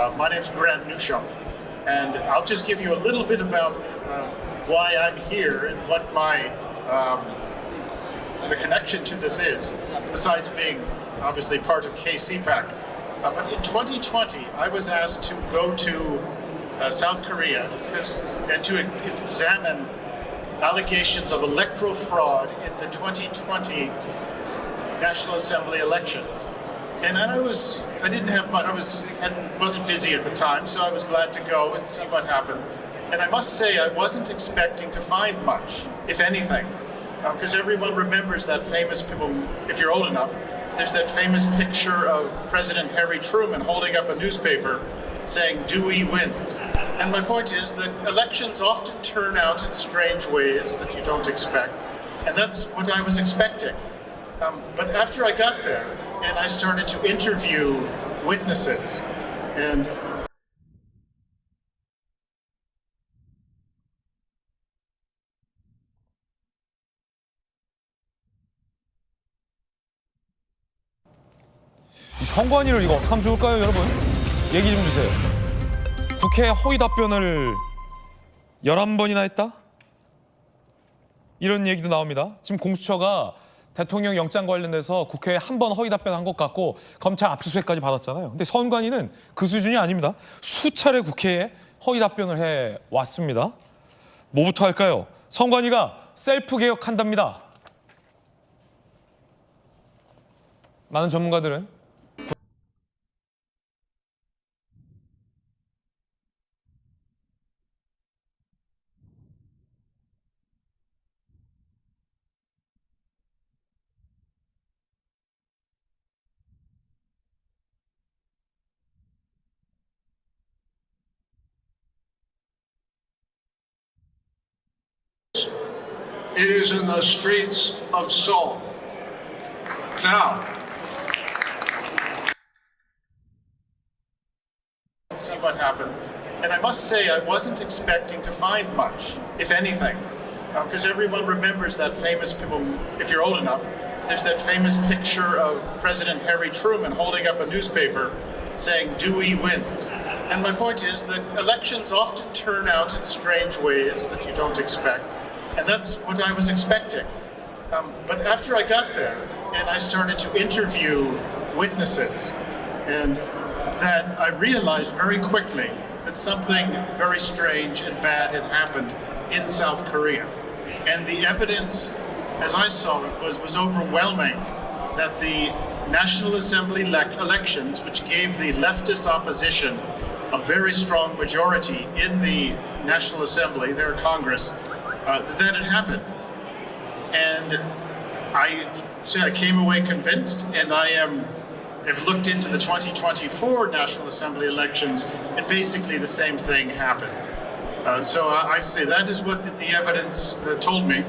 My name's Grant Newsham, and I'll just give you a little bit about why I'm here and what my the connection to this is, besides being obviously part of KCPAC. But in 2020, I was asked to go to South Korea and to examine allegations of electoral fraud in the 2020 National Assembly elections. And then I wasn't busy at the time, so I was glad to go and see what happened. And I must say, I wasn't expecting to find much, if anything, because everyone remembers that famous, if you're old enough, there's that famous picture of President Harry Truman holding up a newspaper saying, "Dewey wins." And my point is that elections often turn out in strange ways that you don't expect. And that's what I was expecting. But after I got there, and I started to interview witnesses, and 이 선관위를 이거 어떻게 하면 좋을까요, 여러분? 얘기 좀 주세요. 국회 허위 답변을 11번이나 했다? 이런 얘기도 나옵니다. 지금 공수처가 대통령 영장 관련해서 국회에 한 번 허위 답변한 것 같고 검찰 압수수색까지 받았잖아요. 근데 선관위는 그 수준이 아닙니다. 수차례 국회에 허위 답변을 해왔습니다. 뭐부터 할까요? 선관위가 셀프 개혁한답니다. 많은 전문가들은 It is in the streets of Seoul. Now, see what happened. And I must say, I wasn't expecting to find much, if anything, because everyone remembers that famous, if you're old enough, there's that famous picture of President Harry Truman holding up a newspaper saying, "Dewey wins." And my point is that elections often turn out in strange ways that you don't expect. And that's what I was expecting. But after I got there, and I started to interview witnesses, and that I realized very quickly that something very strange and bad had happened in South Korea. And the evidence, as I saw it, was overwhelming that the National Assembly elections, which gave the leftist opposition a very strong majority in the National Assembly, their Congress, that had happened. And I came away convinced, and have looked into the 2024 National Assembly elections, and basically the same thing happened. So I say that is what the evidence told me,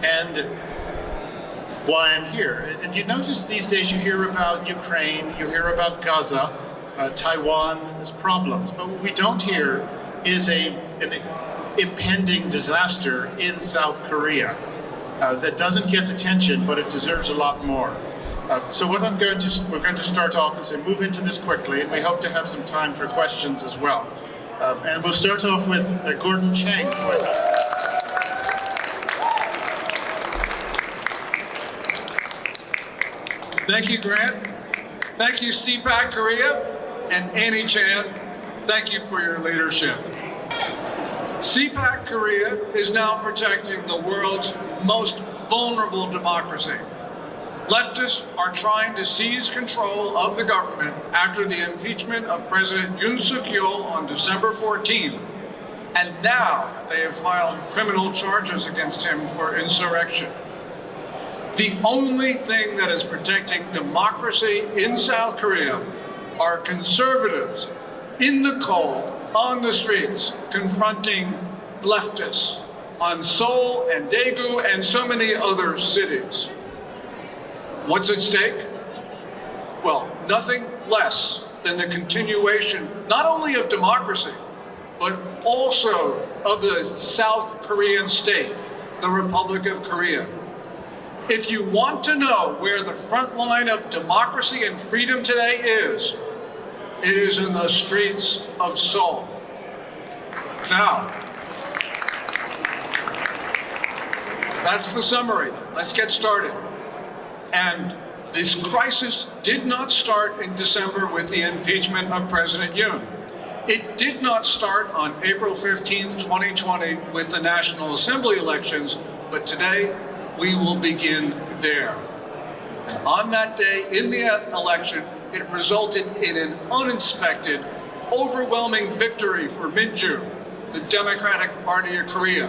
and why I'm here. And you notice these days you hear about Ukraine, you hear about Gaza, Taiwan's problems, but what we don't hear is an impending disaster in South Korea that doesn't get attention, but it deserves a lot more. So what we're going to start off and say, move into this quickly, and we hope to have some time for questions as well. And we'll start off with Gordon Chang. thank you, Grant. Thank you, CPAC Korea, and Annie Chan. Thank you for your leadership. CPAC Korea is now protecting the world's most vulnerable democracy. Leftists are trying to seize control of the government after the impeachment of President Yoon Suk-yeol on December 14th. And now they have filed criminal charges against him for insurrection. The only thing that is protecting democracy in South Korea are conservatives in the cold, on the streets, confronting leftists on Seoul and Daegu and so many other cities. What's at stake? Well, nothing less than the continuation not only of democracy, but also of the South Korean state, the Republic of Korea. If you want to know where the front line of democracy and freedom today is, It is in the streets of Seoul. Now, that's the summary. Let's get started. And this crisis did not start in December with the impeachment of President Yoon. It did not start on April 15th, 2020 with the National Assembly elections, but today we will begin there. On that day, in the election, it resulted in an uninspected, overwhelming victory for Minju, the Democratic Party of Korea.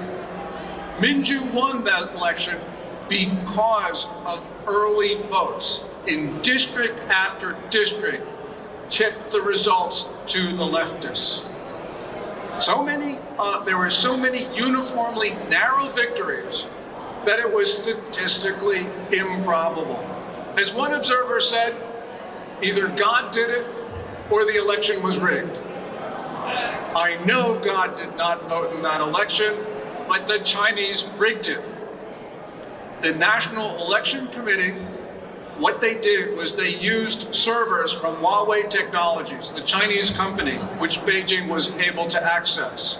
Minju won that election because of early votes in district after district tipped the results to the leftists. There were so many uniformly narrow victories that it was statistically improbable. As one observer said, either God did it or the election was rigged. I know God did not vote in that election, but the Chinese rigged it. The National Election Committee, what they did was they used servers from Huawei Technologies, the Chinese company, which Beijing was able to access.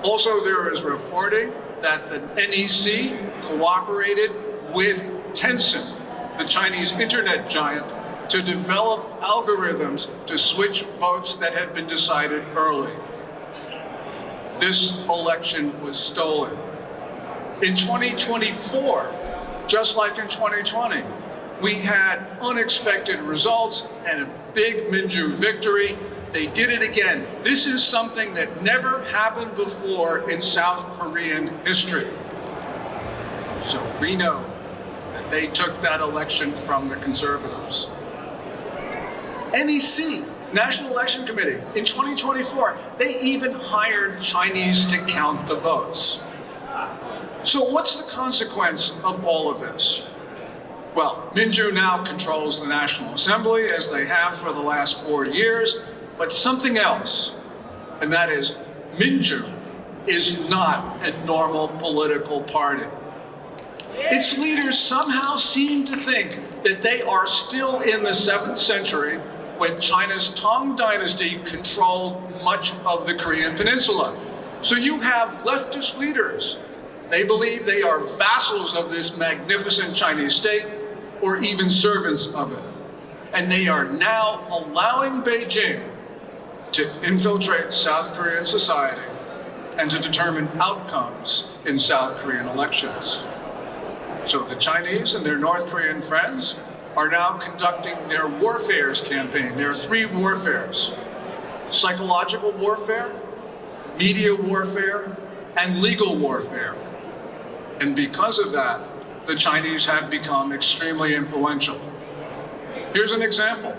Also, there is reporting that the NEC cooperated with Tencent, the Chinese internet giant, to develop algorithms to switch votes that had been decided early. This election was stolen. In 2024, just like in 2020, we had unexpected results and a big Minju victory. They did it again. This is something that never happened before in South Korean history. So we know that they took that election from the conservatives. NEC, National Election Committee, in 2024, they even hired Chinese to count the votes. So what's the consequence of all of this? Well, Minju now controls the National Assembly, as they have for the last 4 years, but something else, and that is Minju is not a normal political party. Its leaders somehow seem to think that they are still in the 7th century when China's Tang Dynasty controlled much of the Korean Peninsula. So you have leftist leaders. They believe they are vassals of this magnificent Chinese state or even servants of it. And they are now allowing Beijing to infiltrate South Korean society and to determine outcomes in South Korean elections. So the Chinese and their North Korean friends are now conducting their warfares campaign. There are 3 warfares: psychological warfare, media warfare, and legal warfare. And because of that, the Chinese have become extremely influential. Here's an example.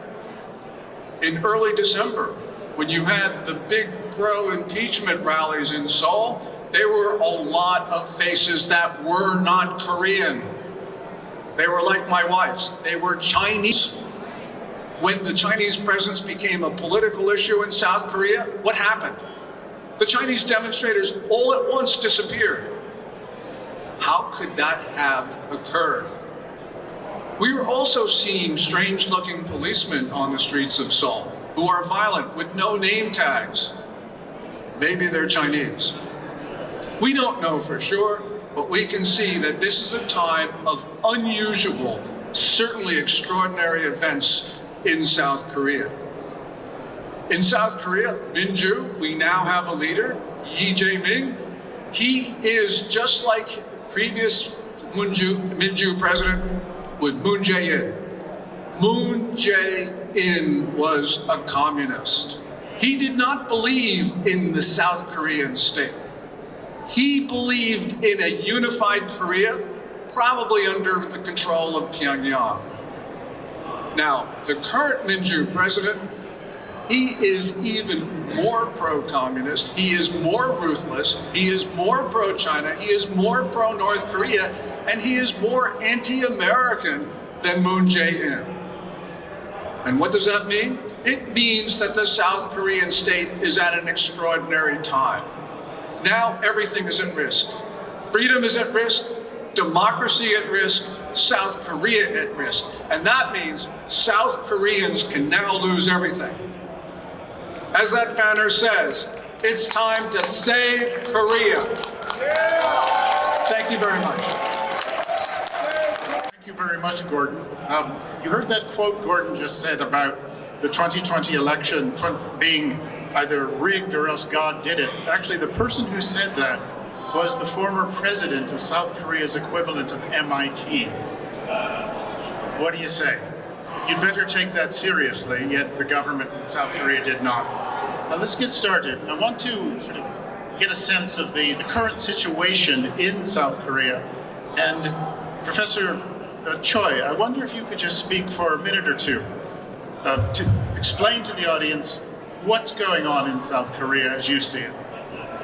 In early December, when you had the big pro-impeachment rallies in Seoul, there were a lot of faces that were not Korean. They were like my wife's. They were Chinese. When the Chinese presence became a political issue in South Korea, what happened? The Chinese demonstrators all at once disappeared. How could that have occurred? We were also seeing strange-looking policemen on the streets of Seoul who are violent with no name tags. Maybe they're Chinese. We don't know for sure, but we can see that this is a time of unusual, certainly extraordinary events in South Korea. In South Korea, Minju, we now have a leader, Lee Jae-myung. He is just like previous Minju president with Moon Jae-in. Moon Jae-in was a communist. He did not believe in the South Korean state. He believed in a unified Korea, probably under the control of Pyongyang. Now, the current Minju president, he is even more pro-communist, he is more ruthless, he is more pro-China, he is more pro-North Korea, and he is more anti-American than Moon Jae-in. And what does that mean? It means that the South Korean state is at an extraordinary time. Now everything is at risk. Freedom is at risk, democracy at risk, South Korea at risk. And that means South Koreans can now lose everything. as that banner says, it's time to save Korea. Thank you very much. Thank you very much, Gordon. You heard that quote Gordon just said about the 2020 election being either rigged or else God did it. Actually, the person who said that was the former president of South Korea's equivalent of MIT. What do you say? You'd better take that seriously, yet the government in South Korea did not. Now let's get started. I want to sort of get a sense of the current situation in South Korea. And Professor Choi, I wonder if you could just speak for a minute or two to explain to the audience what's going on in South Korea as you see it.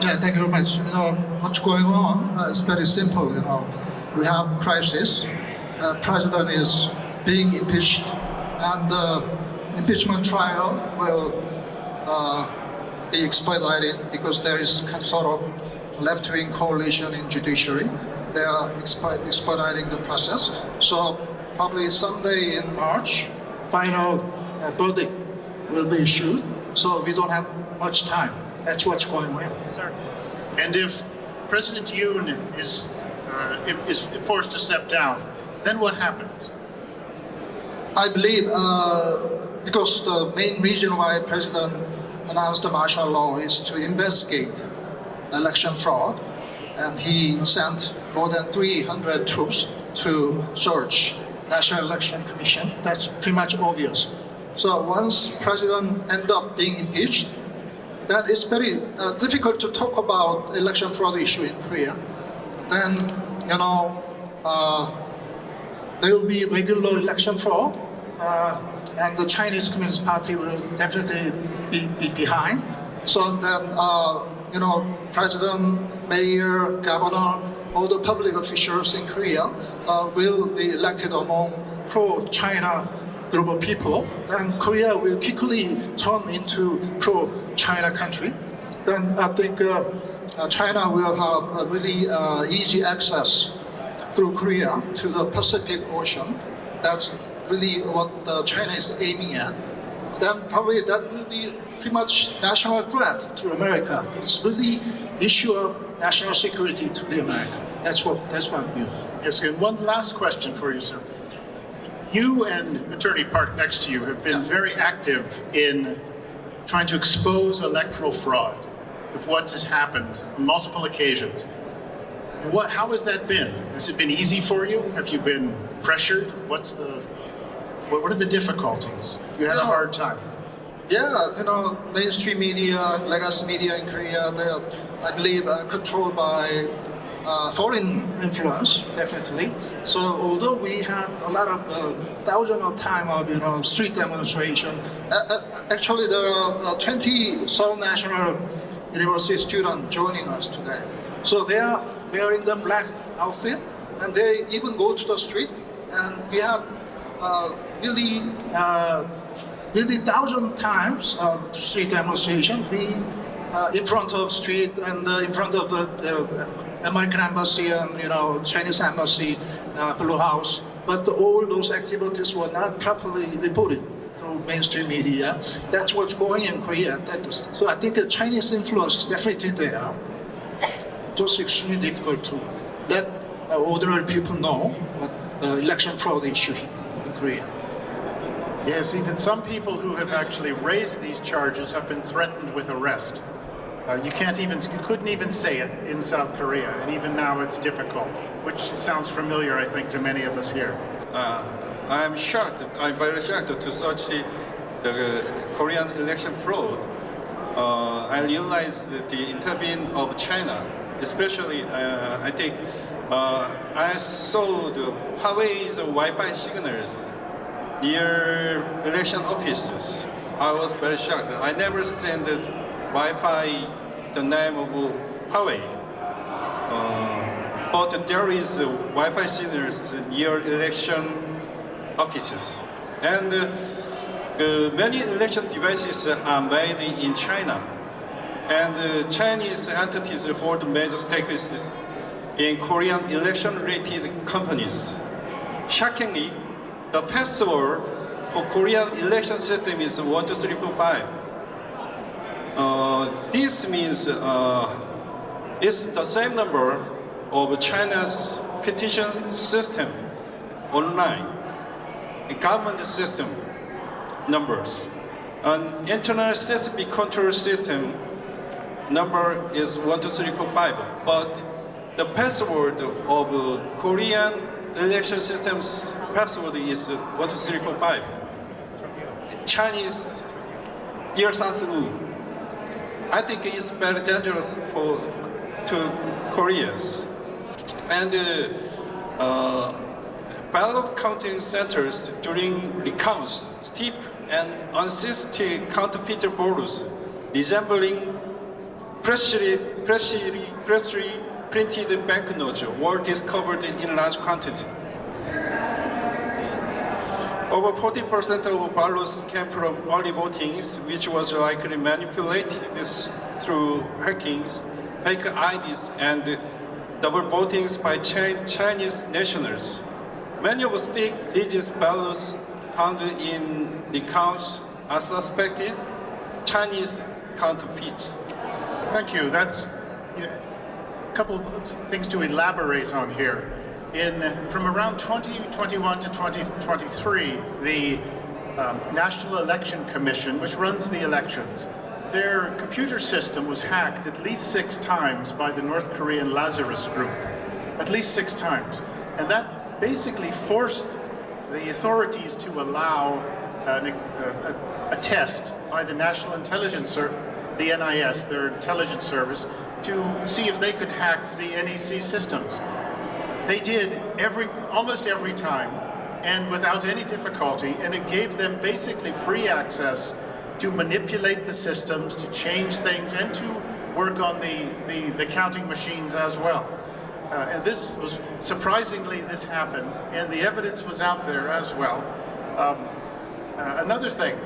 Yeah, thank you very much. What's going on is very simple. We have crisis. President is being impeached, and the impeachment trial will be expedited because there is sort of left-wing coalition in judiciary. They are expediting the process. So probably someday in March, final verdict will be issued. So we don't have much time. That's what's going on. Sir. And if President Yoon is forced to step down, then what happens? I believe because the main reason why President announced the martial law is to investigate election fraud, and he sent more than 300 troops to search National Election Commission. That's pretty much obvious. So once President ends up being impeached, then it's very difficult to talk about election fraud issue in Korea. Then, there will be regular election fraud, and the Chinese Communist Party will definitely be behind. So then, President, mayor, governor, all the public officials in Korea will be elected among pro-China group of people. Then Korea will quickly turn into pro-China country. Then I think China will have a really easy access through Korea to the Pacific Ocean. That's really what China is aiming at. Then probably that will be pretty much national threat to America. It's really issue of national security to the America. That's my view. Yes, and one last question for you, sir. You and Attorney Park next to you have been very active in trying to expose electoral fraud of what has happened on multiple occasions. How has that been? Has it been easy for you? Have you been pressured? What are the difficulties? You had a hard time. Yeah, mainstream media, legacy media in Korea, they are, I believe, controlled by foreign influence, definitely. So although we had a lot of thousands of time of street demonstration, actually there are 20 Seoul National University students joining us today. So they are wearing the black outfit, and they even go to the street, and we have really thousand times street demonstration. We in front of street and in front of the American embassy and Chinese embassy, Blue House. But all those activities were not properly reported through mainstream media. That's what's going in Korea. So I think the Chinese influence definitely there. Just extremely difficult to let ordinary people know what the election fraud issue in Korea. Yes, even some people who have actually raised these charges have been threatened with arrest. You couldn't even say it in South Korea, and even now it's difficult, which sounds familiar, I think, to many of us here. I'm shocked. I'm very shocked to search the Korean election fraud. I realized the intervention of China, especially. I think I saw the Huawei's Wi-Fi signals near election offices. I was very shocked. I never sent the Wi-Fi the name of Huawei. But there is Wi-Fi signals near election offices. And many election devices are made in China. And Chinese entities hold major stakes in Korean election-related companies. Shockingly, the password for Korean election system is 1, 2, 3, 4, 5. This means it's the same number of China's petition system online, government system numbers. An internal CCP control system number is 1, 2, 3, 4, 5, but the password of Korean election system's password is 1, 2, 3, 4, 5. Chinese 1, 2, 3, 4. I think it's very dangerous to Koreans. And ballot counting centers during recounts steep and unassisted counterfeit ballots resembling freshly printed banknotes were discovered in large quantity. Over 40% of ballots came from early votings, which was likely manipulated through hackings, fake IDs, and double votings by Chinese nationals. Many of the thick-digit ballots found in the counts are suspected Chinese counterfeit. Thank you. That's a couple of things to elaborate on here. From around 2021 to 2023, the National Election Commission, which runs the elections, their computer system was hacked at least 6 times by the North Korean Lazarus group, at least 6 times. And that basically forced the authorities to allow a test by the National Intelligence Service, the NIS, their intelligence service, to see if they could hack the NEC systems. They did almost every time, and without any difficulty, and it gave them basically free access to manipulate the systems, to change things, and to work on the counting machines as well. And this was, surprisingly, this happened, and the evidence was out there as well. Another thing,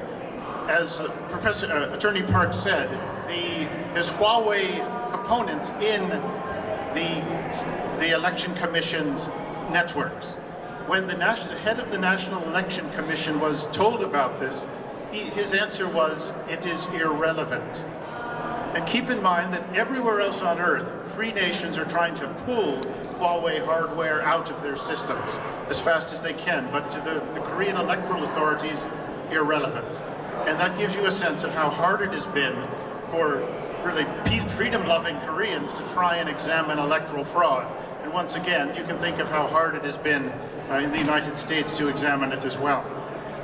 as Attorney Park said, there's Huawei components in the Election Commission's networks. When the head of the National Election Commission was told about this, his answer was, it is irrelevant. And keep in mind that everywhere else on Earth, free nations are trying to pull Huawei hardware out of their systems as fast as they can, but to the Korean electoral authorities, irrelevant. And that gives you a sense of how hard it has been for really freedom-loving Koreans to try and examine electoral fraud. And once again, you can think of how hard it has been in the United States to examine it as well.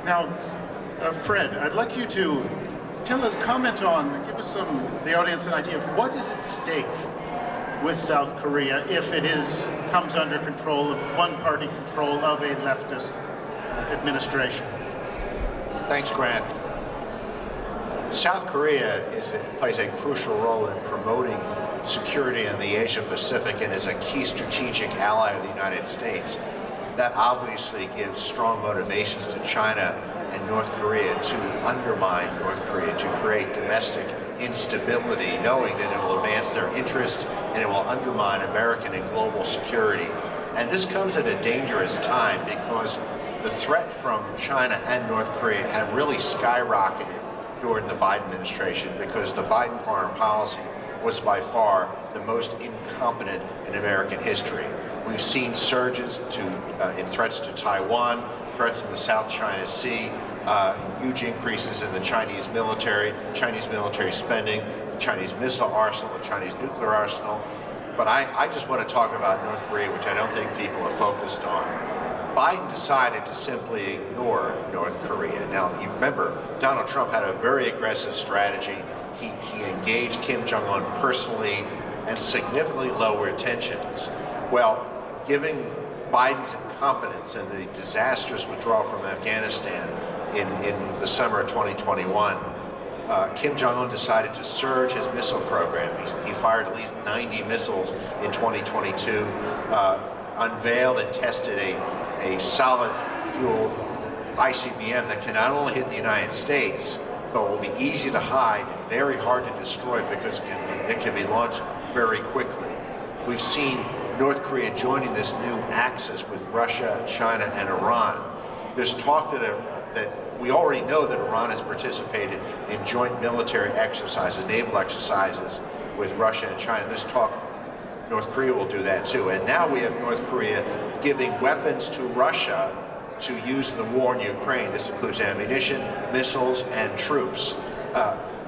Now, Fred, I'd like you to comment on, give us the audience an idea of what is at stake with South Korea if it comes under control of one-party control of a leftist administration. Thanks, Grant. South Korea plays a crucial role in promoting security in the Asia Pacific and is a key strategic ally of the United States. That obviously gives strong motivations to China and North Korea to undermine North Korea, to create domestic instability, knowing that it will advance their interests and it will undermine American and global security. And this comes at a dangerous time because the threat from China and North Korea have really skyrocketed during the Biden administration because the Biden foreign policy was by far the most incompetent in American history. We've seen surges in threats to Taiwan, threats in the South China Sea, huge increases in the Chinese military spending, the Chinese missile arsenal, the Chinese nuclear arsenal. But I just want to talk about North Korea, which I don't think people are focused on. Biden decided to simply ignore North Korea. Now, you remember, Donald Trump had a very aggressive strategy. He engaged Kim Jong-un personally and significantly lowered tensions. Well, given Biden's incompetence and the disastrous withdrawal from Afghanistan in the summer of 2021, Kim Jong-un decided to surge his missile program. He fired at least 90 missiles in 2022, unveiled and tested a solid fuel ICBM that can not only hit the United States, but will be easy to hide and very hard to destroy because it can be launched very quickly. We've seen North Korea joining this new axis with Russia, China, and Iran. There's talk that we already know that Iran has participated in joint military exercises, naval exercises with Russia and China. This talk, North Korea will do that too. And now we have North Korea giving weapons to Russia to use in the war in Ukraine. This includes ammunition, missiles, and troops.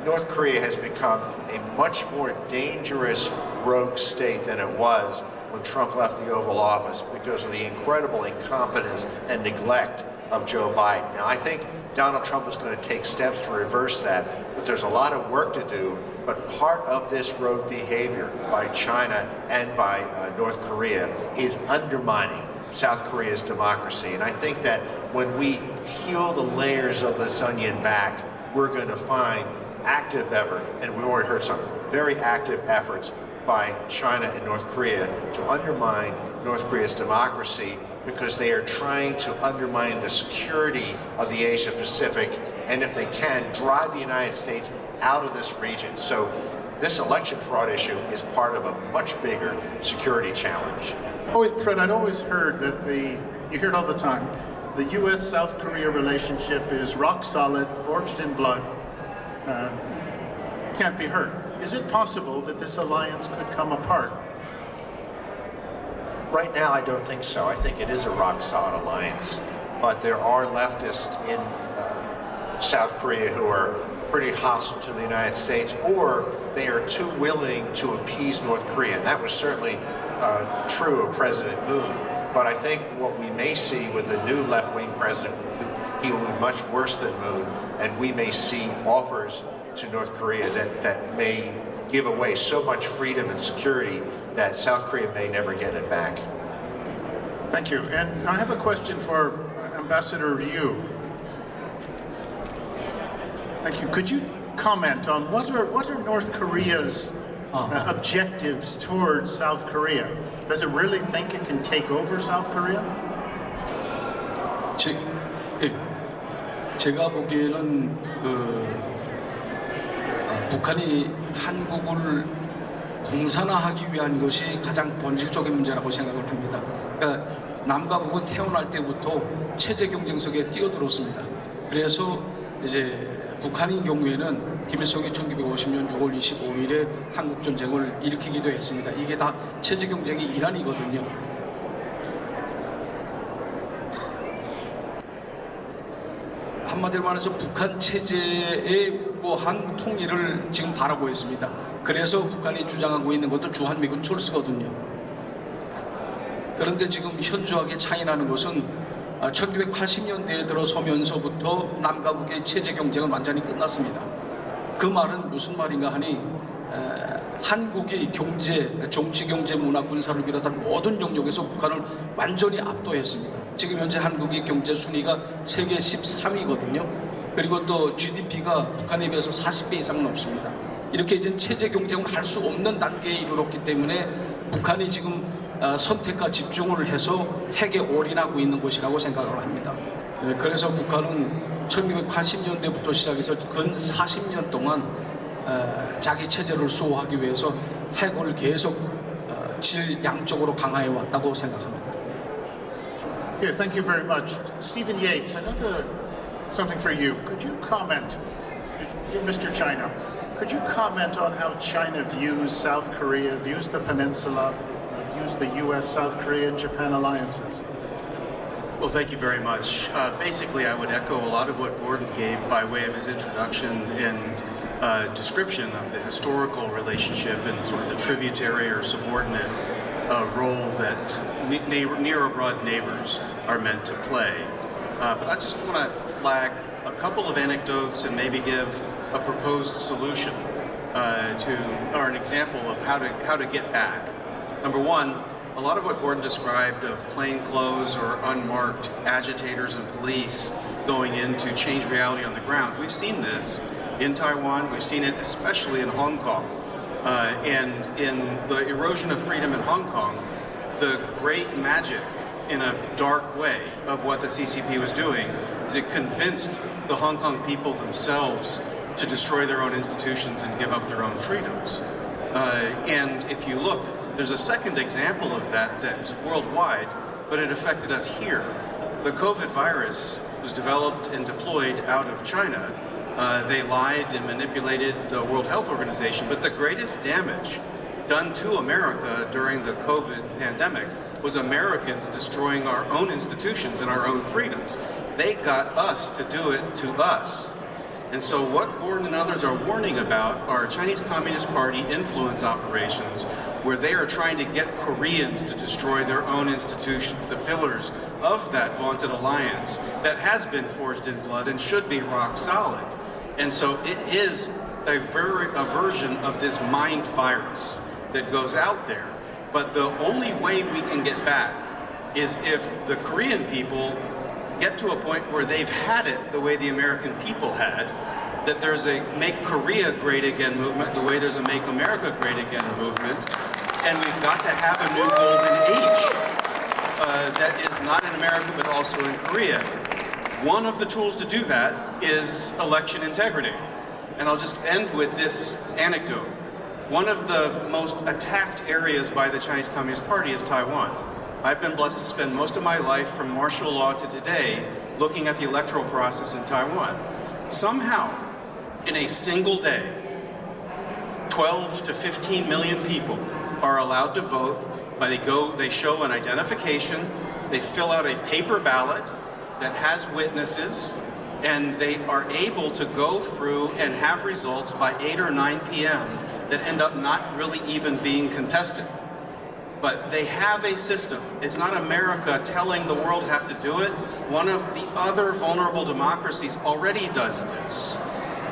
North Korea has become a much more dangerous rogue state than it was when Trump left the Oval Office because of the incredible incompetence and neglect of Joe Biden. Now, I think Donald Trump is going to take steps to reverse that, but there's a lot of work to do. But part of this rogue behavior by China and by North Korea is undermining South Korea's democracy. And I think that when we peel the layers of this onion back, we're going to find active effort, and we already heard some very active efforts by China and North Korea to undermine North Korea's democracy because they are trying to undermine the security of the Asia Pacific, and if they can, drive the United States out of this region. So this election fraud issue is part of a much bigger security challenge. Fred, I'd always heard that you hear it all the time, the U.S.-South Korea relationship is rock solid, forged in blood, can't be hurt. Is it possible that this alliance could come apart? Right now, I don't think so. I think it is a rock-solid alliance. But there are leftists in South Korea who are pretty hostile to the United States, or they are too willing to appease North Korea. And that was certainly true of President Moon. But I think what we may see with the new left-wing president, he will be much worse than Moon, and we may see offers to North Korea that may give away so much freedom and security that South Korea may never get it back. Thank you. And I have a question for Ambassador Ryu. Thank you. Could you comment on what are North Korea's objectives towards South Korea? Does it really think it can take over South Korea? 제가 보기에는 북한이 한국을 공산화하기 위한 것이 가장 본질적인 문제라고 생각을 합니다. 그러니까 남과 북은 태어날 때부터 체제 경쟁 속에 뛰어들었습니다. 그래서 이제 북한인 경우에는 김일성이 1950년 6월 25일에 한국 전쟁을 일으키기도 했습니다. 이게 다 체제 경쟁의 일환이거든요. 한마디로 말해서 북한 체제의 무한 통일을 지금 바라고 있습니다. 그래서 북한이 주장하고 있는 것도 주한미군 철수거든요. 그런데 지금 현저하게 차이나는 것은 1980년대에 들어서면서부터 남과 북의 체제 경쟁은 완전히 끝났습니다. 그 말은 무슨 말인가 하니 한국이 경제, 정치, 경제, 문화, 군사를 비롯한 모든 영역에서 북한을 완전히 압도했습니다. 지금 현재 한국의 경제 순위가 세계 13위거든요. 그리고 또 GDP가 북한에 비해서 40배 이상 넘습니다. 이렇게 이제 체제 경쟁을 할 수 없는 단계에 이르렀기 때문에 북한이 지금 선택과 집중을 해서 핵에 올인하고 있는 것이라고 생각을 합니다. 그래서 북한은 1980년대부터 시작해서 근 40년 동안 자기 체제를 수호하기 위해서 핵을 계속 질 양쪽으로 강화해 왔다고 생각합니다. Here, thank you very much. Stephen Yates, I got something for you. Could you comment, Mr. China, could you comment on how China views South Korea, views the peninsula, views the U.S., South Korea, and Japan alliances? Well, thank you very much. Basically, I would echo a lot of what Gordon gave by way of his introduction and description of the historical relationship and sort of the tributary or subordinate role that near or broad neighbors are meant to play. But I just want to flag a couple of anecdotes and maybe give a proposed solution or an example of how to get back. Number one, a lot of what Gordon described of plainclothes or unmarked agitators and police going in to change reality on the ground, we've seen this in Taiwan, we've seen it especially in Hong Kong. And in the erosion of freedom in Hong Kong, the great magic in a dark way of what the CCP was doing is it convinced the Hong Kong people themselves to destroy their own institutions and give up their own freedoms. And if you look, there's a second example of that that's worldwide, but it affected us here. The COVID virus was developed and deployed out of China. They lied and manipulated the World Health Organization, but the greatest damage done to America during the COVID pandemic was Americans destroying our own institutions and our own freedoms. They got us to do it to us. And so what Gordon and others are warning about are Chinese Communist Party influence operations where they are trying to get Koreans to destroy their own institutions, the pillars of that vaunted alliance that has been forged in blood and should be rock solid. And so it is a version of this mind virus that goes out there. But the only way we can get back is if the Korean people get to a point where they've had it the way the American people had, that there's a Make Korea Great Again movement, the way there's a Make America Great Again movement, and we've got to have a new golden age that is not in America but also in Korea. One of the tools to do that is election integrity. And I'll just end with this anecdote. One of the most attacked areas by the Chinese Communist Party is Taiwan. I've been blessed to spend most of my life from martial law to today looking at the electoral process in Taiwan. Somehow, in a single day, 12 to 15 million people are allowed to vote. They show an identification, they fill out a paper ballot that has witnesses, and they are able to go through and have results by 8 or 9 p.m. that end up not really even being contested. But they have a system. It's not America telling the world how to do it. One of the other vulnerable democracies already does this.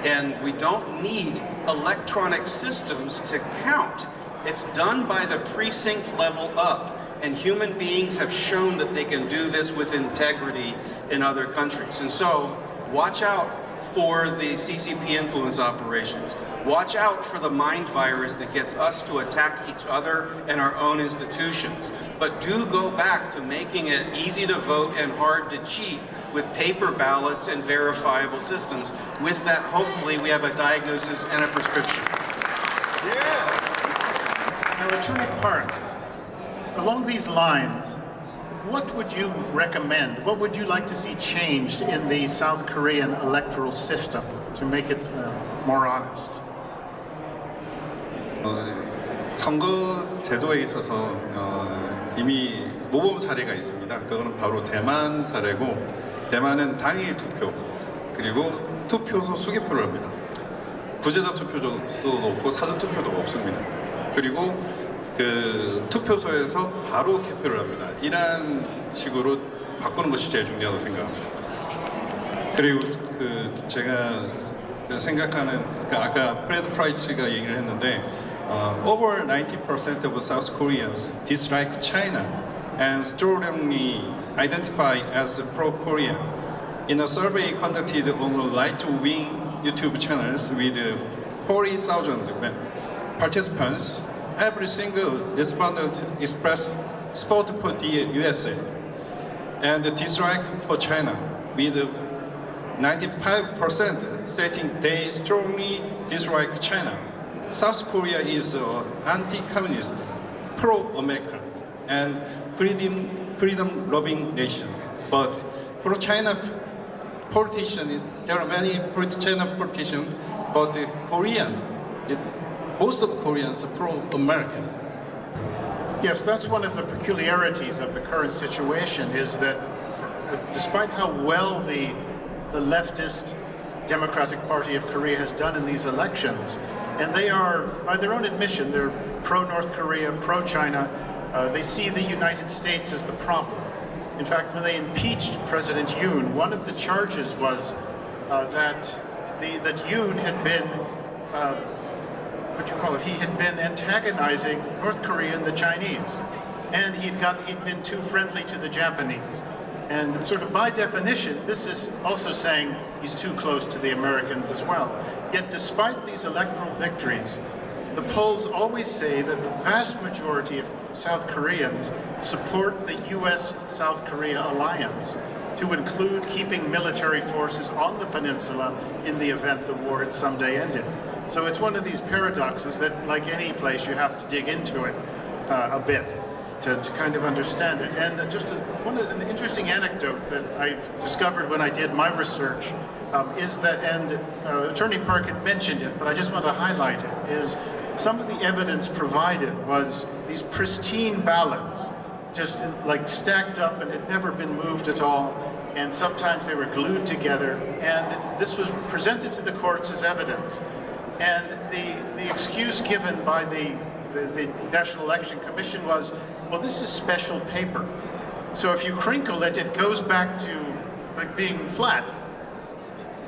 And we don't need electronic systems to count. It's done by the precinct level up. And human beings have shown that they can do this with integrity in other countries. And so, watch out for the CCP influence operations. Watch out for the mind virus that gets us to attack each other and our own institutions. But do go back to making it easy to vote and hard to cheat with paper ballots and verifiable systems. With that, hopefully, we have a diagnosis and a prescription. Now, Attorney Park, along these lines, what would you recommend? What would you like to see changed in the South Korean electoral system to make it more honest? 선거 제도에 있어서 이미 모범 사례가 있습니다. 그거는 바로 대만 사례고, 대만은 당일 투표 그리고 투표소 수개표를 합니다. 부재자 투표도 없고 사전 투표도 없습니다. 그리고 그 투표소에서 바로 개표를 합니다. 이런 식으로 바꾸는 것이 제일 중요하다고 생각합니다. 그리고 그 제가 생각하는 아까 프레드 프라이츠가 얘기를 했는데 over 90% of South Koreans dislike China and strongly identify as pro-Korean. In a survey conducted on right-wing YouTube channels with 40,000 participants, every single respondent expressed support for the USA and dislike for China, with 95% stating they strongly dislike China. South Korea is an anti-communist, pro-American, and freedom-loving nation. But pro-China politicians, there are many pro-China politicians, but most of Koreans are pro-American. Yes, that's one of the peculiarities of the current situation, is that despite how well the leftist Democratic Party of Korea has done in these elections, and they are, by their own admission, they're pro-North Korea, pro-China, they see the United States as the problem. In fact, when they impeached President Yoon, one of the charges was that Yoon had been he had been antagonizing North Korea and the Chinese, and he'd been too friendly to the Japanese. And sort of by definition, this is also saying he's too close to the Americans as well. Yet despite these electoral victories, the polls always say that the vast majority of South Koreans support the U.S.-South Korea alliance, to include keeping military forces on the peninsula in the event the war had someday ended. So it's one of these paradoxes that, like any place, you have to dig into it a bit to kind of understand it. And an interesting anecdote that I discovered when I did my research is that, and Attorney Park had mentioned it, but I just want to highlight it, is some of the evidence provided was these pristine ballots, just like stacked up and had never been moved at all, and sometimes they were glued together, and this was presented to the courts as evidence. And the excuse given by the National Election Commission was, well, this is special paper. So if you crinkle it, it goes back to like being flat.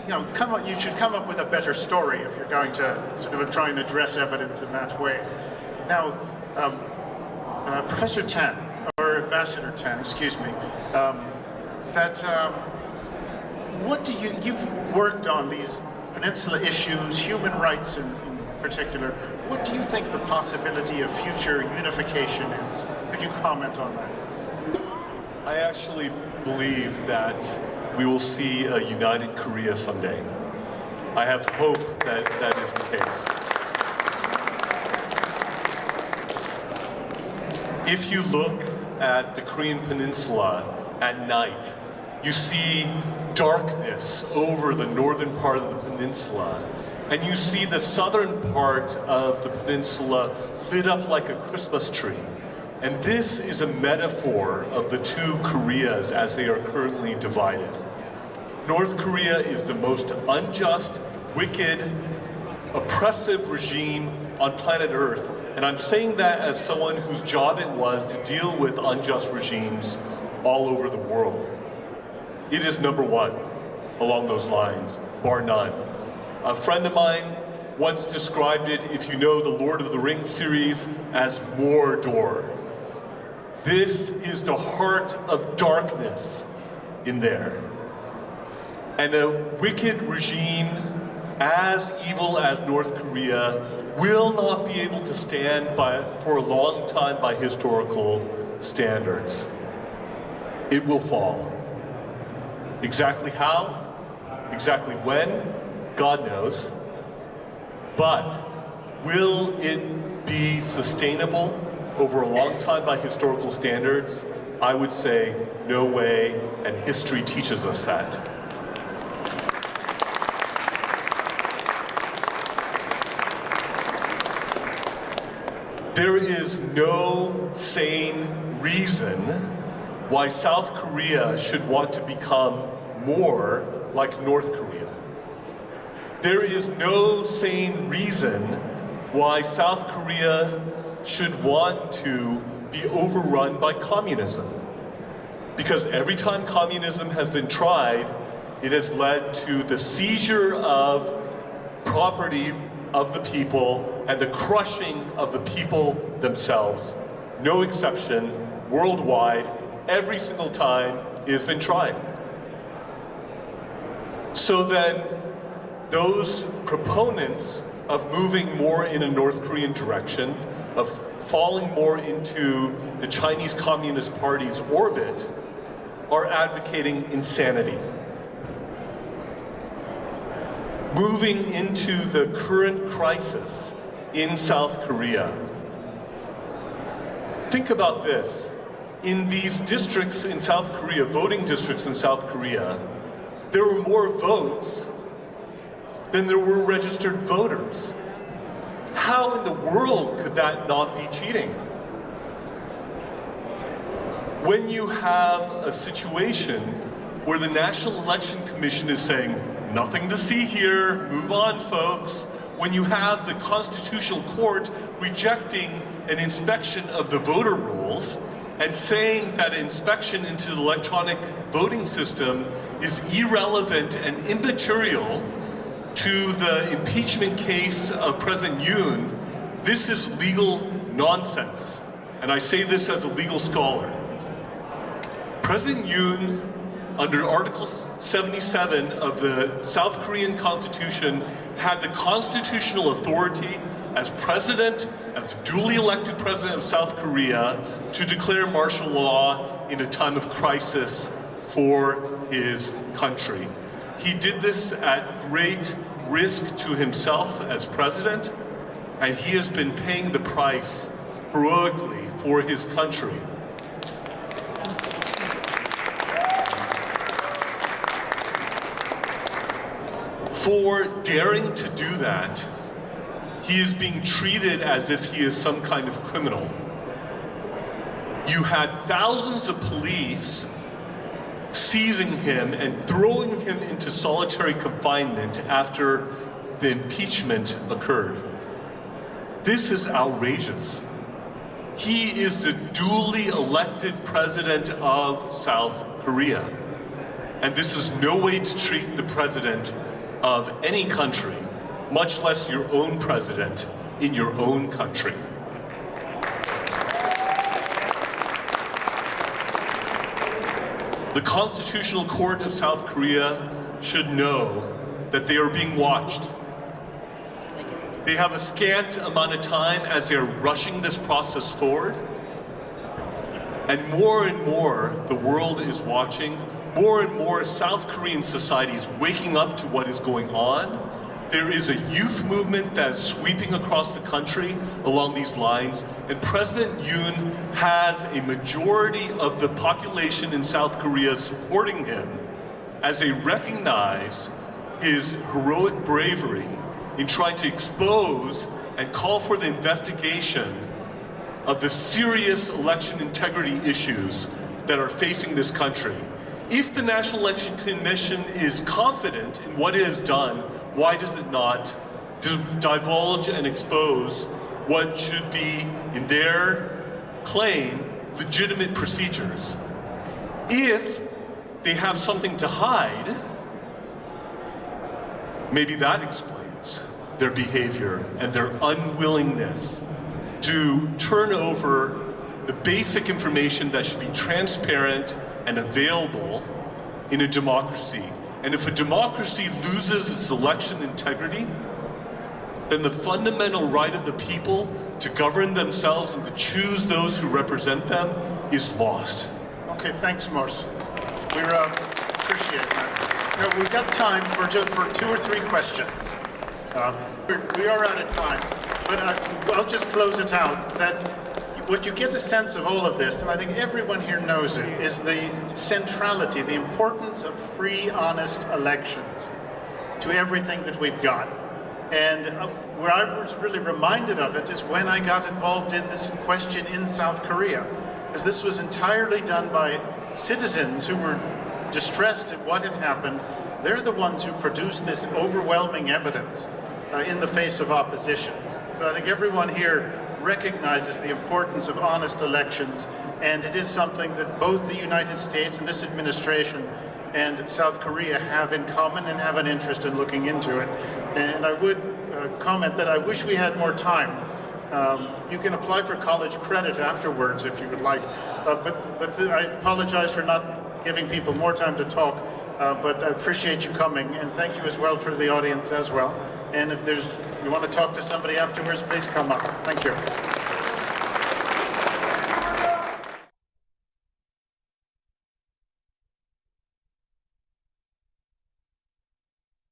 You know, you should come up with a better story if you're going to sort of try and address evidence in that way. Now, Professor Tan, or Ambassador Tan, excuse me, what do you've worked on these peninsula issues, human rights in particular. What do you think the possibility of future unification is? Could you comment on that? I actually believe that we will see a united Korea someday. I have hope that that is the case. If you look at the Korean Peninsula at night, you see darkness over the northern part of the peninsula, and you see the southern part of the peninsula lit up like a Christmas tree. And this is a metaphor of the two Koreas as they are currently divided. North Korea is the most unjust, wicked, oppressive regime on planet Earth. And I'm saying that as someone whose job it was to deal with unjust regimes all over the world. It is number one along those lines, bar none. A friend of mine once described it, if you know the Lord of the Rings series, as Mordor. This is the heart of darkness in there. And a wicked regime as evil as North Korea will not be able to stand for a long time by historical standards. It will fall. Exactly how, exactly when, God knows. But will it be sustainable over a long time by historical standards? I would say no way, and history teaches us that. There is no sane reason why South Korea should want to become more like North Korea. There is no sane reason why South Korea should want to be overrun by communism. Because every time communism has been tried, it has led to the seizure of property of the people and the crushing of the people themselves. No exception, worldwide, every single time it has been tried. So then, those proponents of moving more in a North Korean direction, of falling more into the Chinese Communist Party's orbit, are advocating insanity. Moving into the current crisis in South Korea. Think about this. In these districts in South Korea, voting districts in South Korea, there were more votes than there were registered voters. How in the world could that not be cheating? When you have a situation where the National Election Commission is saying, nothing to see here, move on folks, when you have the Constitutional Court rejecting an inspection of the voter rolls and saying that inspection into the electronic voting system is irrelevant and immaterial to the impeachment case of President Yoon, this is legal nonsense. And I say this as a legal scholar. President Yoon, under Article 77 of the South Korean Constitution, had the constitutional authority as president, as duly elected president of South Korea, to declare martial law in a time of crisis for his country. He did this at great risk to himself as president, and he has been paying the price heroically for his country. For daring to do that, he is being treated as if he is some kind of criminal. You had thousands of police seizing him and throwing him into solitary confinement after the impeachment occurred. This is outrageous. He is the duly elected president of South Korea. And this is no way to treat the president of any country, much less your own president in your own country. The Constitutional Court of South Korea should know that they are being watched. They have a scant amount of time as they're rushing this process forward. And more, the world is watching. More and more, South Korean society is waking up to what is going on. There is a youth movement that is sweeping across the country along these lines, and President Yoon has a majority of the population in South Korea supporting him as they recognize his heroic bravery in trying to expose and call for the investigation of the serious election integrity issues that are facing this country. If the National Election Commission is confident in what it has done, why does it not divulge and expose what should be, in their claim, legitimate procedures? If they have something to hide, maybe that explains their behavior and their unwillingness to turn over the basic information that should be transparent and available in a democracy. And if a democracy loses its election integrity, then the fundamental right of the people to govern themselves and to choose those who represent them is lost. Okay, thanks, Morse. We appreciate that. Now, we've got time for 2 or 3 questions. We are out of time, but I'll just close it out. That what you get a sense of all of this, and I think everyone here knows it, is the centrality, the importance of free, honest elections to everything that we've got. And where I was really reminded of it is when I got involved in this question in South Korea, because this was entirely done by citizens who were distressed at what had happened. They're the ones who produced this overwhelming evidence in the face of opposition. So I think everyone here recognizes the importance of honest elections, and it is something that both the United States and this administration and South Korea have in common and have an interest in looking into it. And I would comment that I wish we had more time. You can apply for college credit afterwards if you would like, but I apologize for not giving people more time to talk, but I appreciate you coming, and thank you as well for the audience as well. And if you want to talk to somebody afterwards, please come up. Thank you.